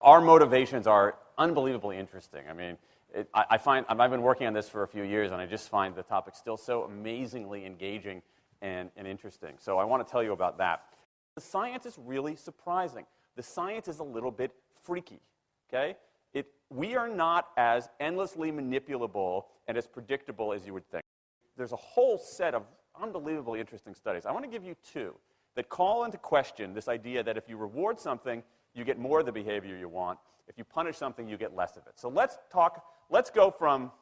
our motivations are unbelievably interesting. I mean, I've been working on this for a few years, and I just find the topic still so amazingly engaging and interesting. So I want to tell you about that. The science is really surprising. The science is a little bit freaky, okay? We are not as endlessly manipulable and as predictable as you would think. There's a whole set of unbelievably interesting studies. I want to give you two that call into question this idea that if you reward something, you get more of the behavior you want. If you punish something, you get less of it. So let's go from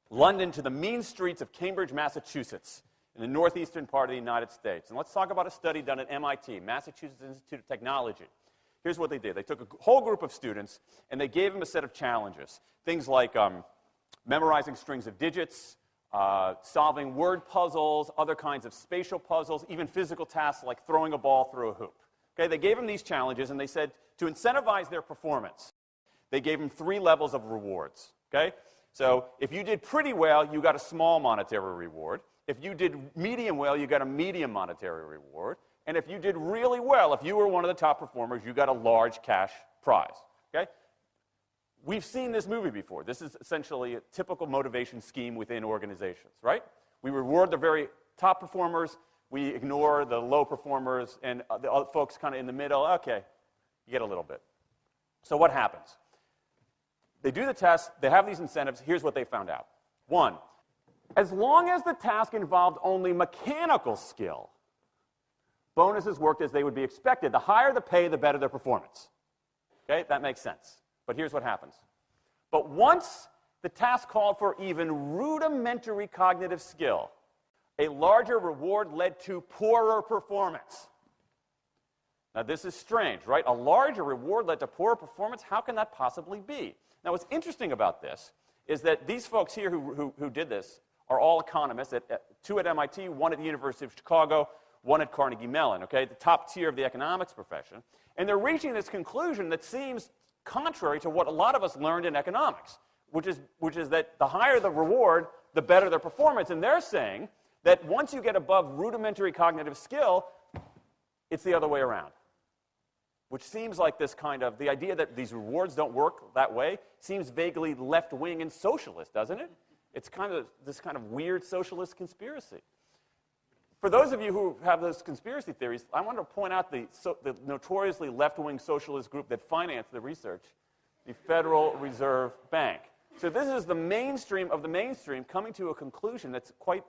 London to the mean streets of Cambridge, Massachusetts, in the northeastern part of the United States. And let's talk about a study done at MIT, Massachusetts Institute of Technology. Here's what they did. They took a whole group of students, and they gave them a set of challenges. Things like memorizing strings of digits, solving word puzzles, other kinds of spatial puzzles, even physical tasks like throwing a ball through a hoop. Okay, they gave them these challenges, and they said to incentivize their performance, they gave them 3 levels of rewards. Okay? So if you did pretty well, you got a small monetary reward. If you did medium well, you got a medium monetary reward. And if you did really well, if you were one of the top performers, you got a large cash prize. Okay? We've seen this movie before. This is essentially a typical motivation scheme within organizations, right? We reward the very top performers, we ignore the low performers, and the other folks kind of in the middle. Okay, you get a little bit. So what happens? They do the test, they have these incentives. Here's what they found out. 1, as long as the task involved only mechanical skill, bonuses worked as they would be expected. The higher the pay, the better their performance. Okay, that makes sense. But here's what happens. But once the task called for even rudimentary cognitive skill, a larger reward led to poorer performance. Now, this is strange, right? A larger reward led to poorer performance? How can that possibly be? Now, what's interesting about this is that these folks here who did this are all economists, 2 at MIT, 1 at the University of Chicago, 1 at Carnegie Mellon, okay, the top tier of the economics profession. And they're reaching this conclusion that seems contrary to what a lot of us learned in economics, which is that the higher the reward, the better their performance. And they're saying that once you get above rudimentary cognitive skill, it's the other way around. Which seems like this kind of, the idea that these rewards don't work that way seems vaguely left-wing and socialist, doesn't it? It's kind of this kind of weird socialist conspiracy. For those of you who have those conspiracy theories, I want to point out the notoriously left-wing socialist group that financed the research, the Federal Reserve Bank. So this is the mainstream of the mainstream coming to a conclusion that's quite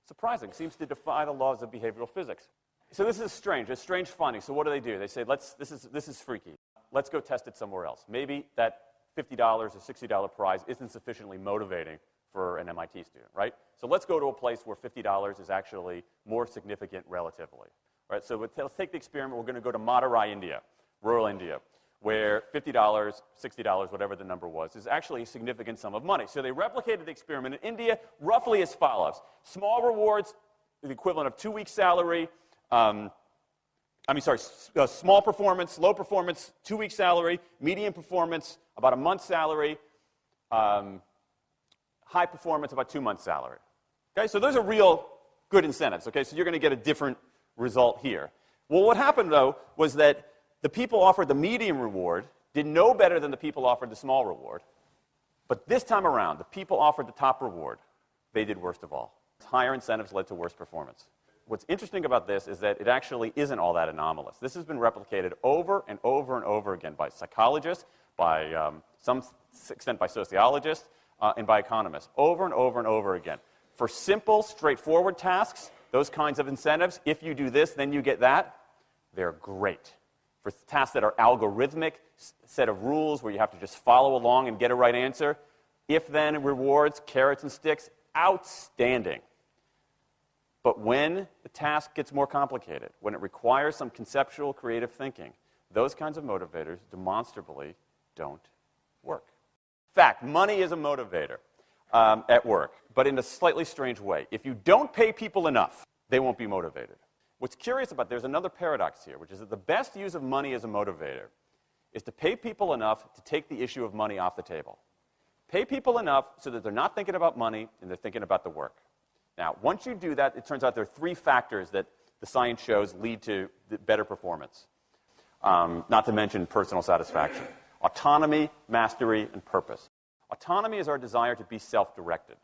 surprising. Seems to defy the laws of behavioral physics. So this is strange. It's strange finding. So what do? They say, this is freaky. Let's go test it somewhere else. Maybe that $50 or $60 prize isn't sufficiently motivating for an MIT student, right? So let's go to a place where $50 is actually more significant relatively. Right? So let's take the experiment. We're going to go to Madurai, India, rural India, where $50, $60, whatever the number was, is actually a significant sum of money. So they replicated the experiment in India roughly as follows. Small rewards, the equivalent of 2 weeks' salary. Small performance, low performance, 2 weeks' salary. Medium performance, about a month's salary. High performance, about 2 months' salary. Okay, so those are real good incentives. Okay, so you're going to get a different result here. Well, what happened, though, was that the people offered the medium reward did no better than the people offered the small reward. But this time around, the people offered the top reward. They did worst of all. Higher incentives led to worse performance. What's interesting about this is that it actually isn't all that anomalous. This has been replicated over and over and over again by psychologists, by some extent by sociologists, and by economists, over and over and over again. For simple, straightforward tasks, those kinds of incentives, if you do this, then you get that, they're great. For tasks that are algorithmic, set of rules where you have to just follow along and get a right answer, if-then rewards, carrots and sticks, outstanding. But when the task gets more complicated, when it requires some conceptual, creative thinking, those kinds of motivators demonstrably don't work. In fact, money is a motivator at work, but in a slightly strange way. If you don't pay people enough, they won't be motivated. What's curious about, there's another paradox here, which is that the best use of money as a motivator is to pay people enough to take the issue of money off the table. Pay people enough so that they're not thinking about money and they're thinking about the work. Now, once you do that, it turns out there are 3 factors that the science shows lead to better performance, not to mention personal satisfaction. Autonomy, mastery, and purpose. Autonomy is our desire to be self-directed,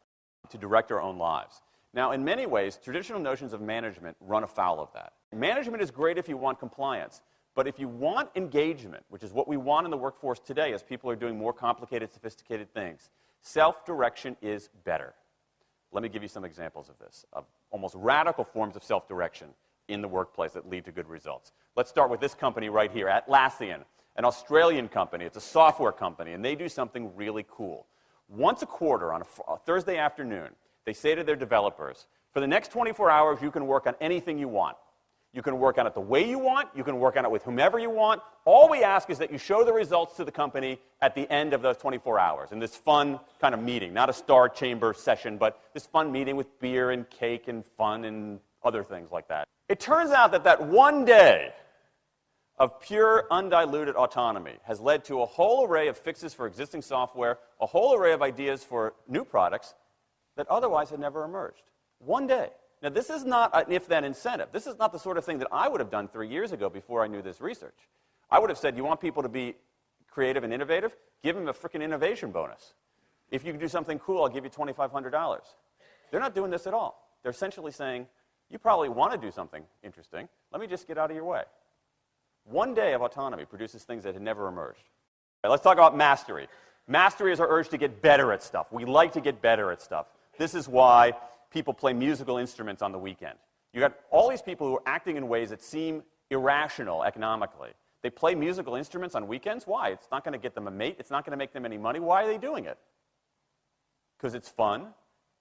to direct our own lives. Now, in many ways, traditional notions of management run afoul of that. Management is great if you want compliance, but if you want engagement, which is what we want in the workforce today as people are doing more complicated, sophisticated things, self-direction is better. Let me give you some examples of this, of almost radical forms of self-direction in the workplace that lead to good results. Let's start with this company right here, Atlassian, an Australian company. It's a software company, and they do something really cool. Once a quarter on a Thursday afternoon, they say to their developers, for the next 24 hours, you can work on anything you want. You can work on it the way you want. You can work on it with whomever you want. All we ask is that you show the results to the company at the end of those 24 hours in this fun kind of meeting, not a star chamber session, but this fun meeting with beer and cake and fun and other things like that. It turns out that that one day of pure, undiluted autonomy has led to a whole array of fixes for existing software, a whole array of ideas for new products that otherwise had never emerged. One day. Now, this is not an if-then incentive. This is not the sort of thing that I would have done 3 years ago before I knew this research. I would have said, you want people to be creative and innovative? Give them a freaking innovation bonus. If you can do something cool, I'll give you $2,500. They're not doing this at all. They're essentially saying, you probably want to do something interesting. Let me just get out of your way. One day of autonomy produces things that had never emerged. Right, let's talk about mastery. Mastery is our urge to get better at stuff. We like to get better at stuff. This is why people play musical instruments on the weekend. You got all these people who are acting in ways that seem irrational economically. They play musical instruments on weekends. Why? It's not going to get them a mate. It's not going to make them any money. Why are they doing it? Because it's fun,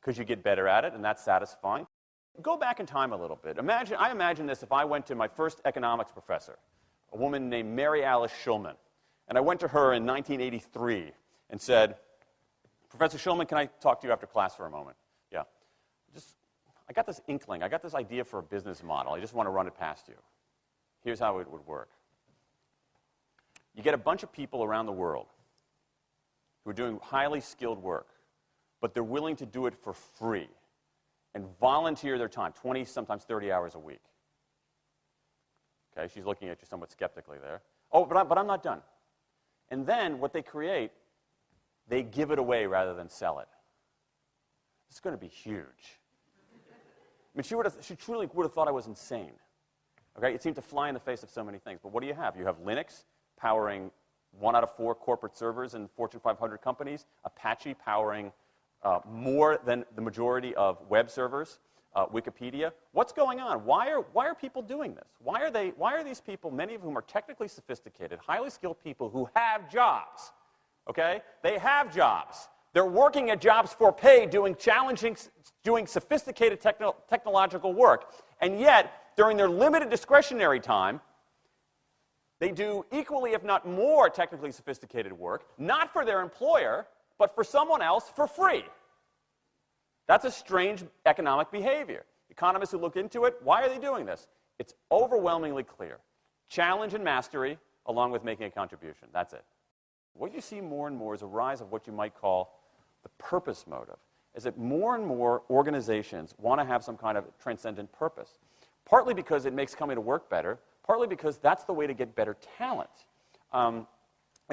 because you get better at it, and that's satisfying. Go back in time a little bit. I imagine this if I went to my first economics professor, a woman named Mary Alice Schulman. And I went to her in 1983 and said, Professor Schulman, can I talk to you after class for a moment? Yeah. I got this inkling. I got this idea for a business model. I just want to run it past you. Here's how it would work. You get a bunch of people around the world who are doing highly skilled work, but they're willing to do it for free and volunteer their time, 20, sometimes 30 hours a week. Okay, she's looking at you somewhat skeptically there. Oh, but I'm not done. And then what they create, they give it away rather than sell it. It's going to be huge. I mean, she truly would have thought I was insane. Okay, it seemed to fly in the face of so many things. But what do you have? You have Linux powering 1 out of 4 corporate servers in Fortune 500 companies, Apache powering more than the majority of web servers, Wikipedia. What's going on? Why are people doing this? Why are these people, many of whom are technically sophisticated, highly skilled people who have jobs? Okay? They have jobs. They're working at jobs for pay, doing sophisticated technological work. And yet, during their limited discretionary time, they do equally, if not more, technically sophisticated work, not for their employer, but for someone else for free. That's a strange economic behavior. Economists who look into it, why are they doing this? It's overwhelmingly clear. Challenge and mastery, along with making a contribution. That's it. What you see more and more is a rise of what you might call the purpose motive, is that more and more organizations want to have some kind of transcendent purpose, partly because it makes coming to work better, partly because that's the way to get better talent. And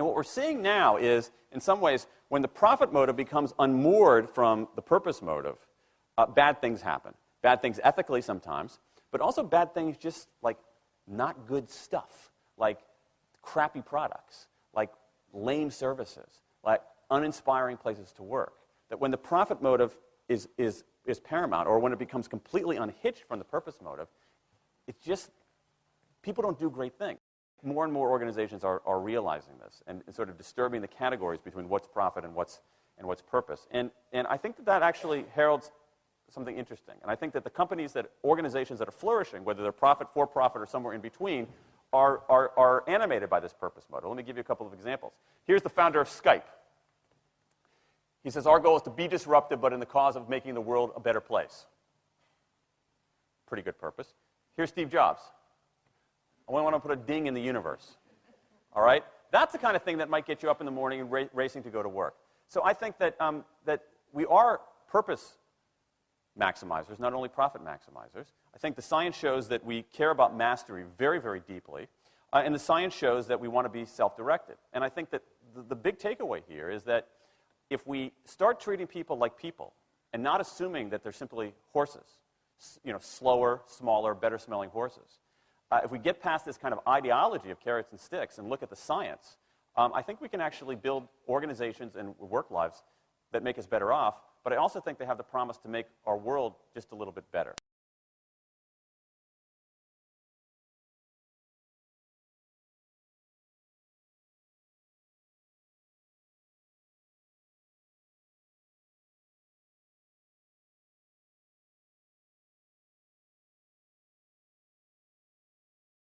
what we're seeing now is, in some ways, when the profit motive becomes unmoored from the purpose motive, bad things happen. Bad things ethically sometimes, but also bad things just like not good stuff, like crappy products, like lame services, like uninspiring places to work. That when the profit motive is paramount, or when it becomes completely unhitched from the purpose motive, it's just, people don't do great things. More and more organizations are realizing this and sort of disturbing the categories between what's profit and what's purpose. And I think that actually heralds something interesting. And I think that the organizations that are flourishing, whether they're profit, for-profit, or somewhere in between, are animated by this purpose motive. Let me give you a couple of examples. Here's the founder of Skype. He says, our goal is to be disruptive, but in the cause of making the world a better place. Pretty good purpose. Here's Steve Jobs. I want to put a ding in the universe. All right? That's the kind of thing that might get you up in the morning and racing to go to work. So I think that, that we are purpose maximizers, not only profit maximizers. I think the science shows that we care about mastery very, very deeply. And the science shows that we want to be self-directed. And I think that the big takeaway here is that if we start treating people like people and not assuming that they're simply horses, slower, smaller, better-smelling horses, if we get past this kind of ideology of carrots and sticks and look at the science, I think we can actually build organizations and work lives that make us better off, but I also think they have the promise to make our world just a little bit better.